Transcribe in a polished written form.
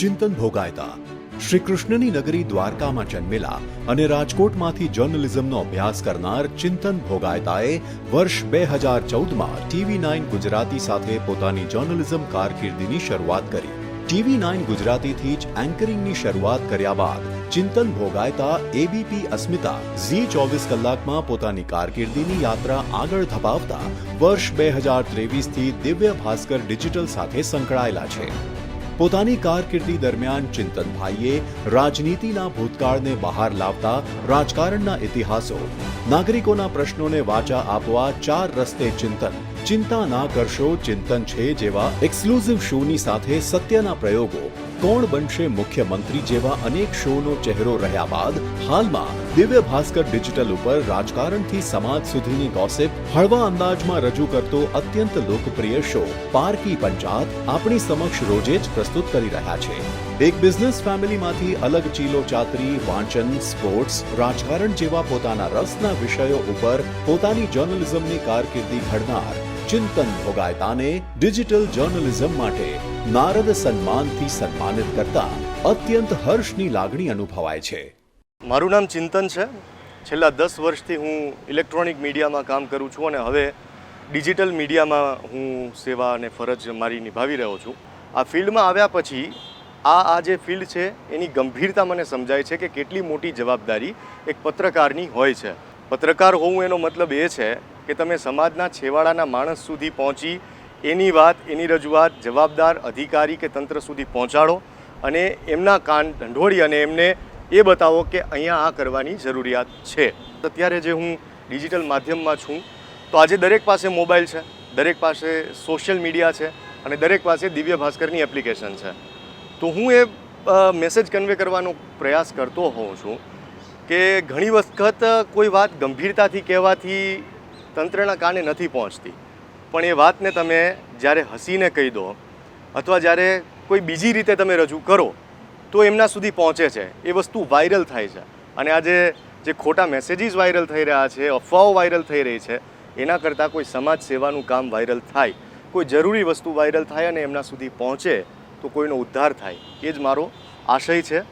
ચિંતન ભોગાયતા શ્રી કૃષ્ણની નગરી દ્વારકામાં જન્મેલા અને રાજકોટમાંથી જર્નલિઝમનો અભ્યાસ કરનાર ચિંતન ભોગાયતાએ વર્ષ 2014માં TV9 ગુજરાતી સાથે પોતાની જર્નલિઝમ કારકિર્દીની શરૂઆત કરી. TV9 ગુજરાતીથી જ એન્કરિંગની શરૂઆત કર્યા બાદ ચિંતન ભોગાયતા ABP અસ્મિતા ઝી 24 કલાકમાં પોતાની કારકિર્દીની યાત્રા આગળ ધપાવતા વર્ષ 2023થી દિવ્ય ભાસ્કર ડિજિટલ સાથે સંકળાયેલા છે. પોતાની કારકિર્દી દરમિયાન ચિંતનભાઈએ રાજનીતિના ભૂતકાળને બહાર લાવતા રાજકારણના ઇતિહાસો, નાગરિકોના પ્રશ્નોને વાચા આપવા 4 રસ્તે ચિંતન, ચિંતા ના કરશો ચિંતન છે જેવા એક્સક્લુઝિવ શોની સાથે સત્યના પ્રયોગો, કોણ બનશે મુખ્યમંત્રી જેવા અનેક શોનો ચહેરો રહ્યા બાદ હાલમાં દિવ્ય ભાસ્કર ડિજિટલ ઉપર રાજકારણથી સમાજ સુધીની ગોસિપ હળવા અંદાજમાં રજૂ કરતો અત્યંત લોકપ્રિય શો પારકી પંચાત આપણી સમક્ષ રોજે જ પ્રસ્તુત કરી રહ્યા છે. એક બિઝનેસ ફેમિલીમાંથી અલગ ચીલો ચાતરી, વાંચન, સ્પોર્ટ્સ, રાજકારણ જેવા પોતાના રસના વિષયો ઉપર પોતાની જર્નલિઝમની કારકિર્દી ઘડનાર ચિંતન ભોગાયતાને ડિજિટલ જર્નલિઝમ માટે નારદ સન્માનથી સન્માનિત કરતા અત્યંત હર્ષની લાગણી અનુભવાય છે. મારું નામ ચિંતન છે. છેલ્લા 10 વર્ષથી હું ઇલેક્ટ્રોનિક મીડિયામાં કામ કરું છું અને હવે ડિજિટલ મીડિયામાં હું સેવા અને ફરજ મારી નિભાવી રહ્યો છું. આ ફિલ્ડમાં આવ્યા પછી આ જે ફિલ્ડ છે એની ગંભીરતા મને સમજાય છે કે કેટલી મોટી જવાબદારી એક પત્રકારની હોય છે. પત્રકાર હોવું એનો મતલબ એ છે કે તમે સમાજના છેવાડાના માણસ સુધી પહોંચી એની વાત, એની રજૂઆત જવાબદાર અધિકારી કે તંત્ર સુધી પહોંચાડો અને એમના કાન ઢંઢોળી અને એમને એ બતાવો કે અહીંયા આ કરવાની જરૂરિયાત છે. અત્યારે જે હું ડિજિટલ માધ્યમમાં છું તો આજે દરેક પાસે મોબાઈલ છે, દરેક પાસે સોશિયલ મીડિયા છે અને દરેક પાસે દિવ્ય ભાસ્કરની એપ્લિકેશન છે. તો હું એ મેસેજ કન્વે કરવાનો પ્રયાસ કરતો હોઉં છું કે ઘણી વખત કોઈ વાત ગંભીરતાથી કહેવાથી તંત્રના કાને નથી પહોંચતી, પણ એ વાતને તમે જ્યારે હસીને કહી દો અથવા જ્યારે કોઈ બીજી રીતે તમે રજૂ કરો તો એમના સુધી પહોંચે છે, એ વસ્તુ વાયરલ થાય છે. અને આજે જે ખોટા મેસેજીસ વાયરલ થઈ રહ્યા છે, અફવાઓ વાયરલ થઈ રહી છે, એના કરતાં કોઈ સમાજ સેવાનું કામ વાયરલ થાય, કોઈ જરૂરી વસ્તુ વાયરલ થાય અને એમના સુધી પહોંચે તો કોઈનો ઉદ્ધાર થાય, એ જ મારો આશય છે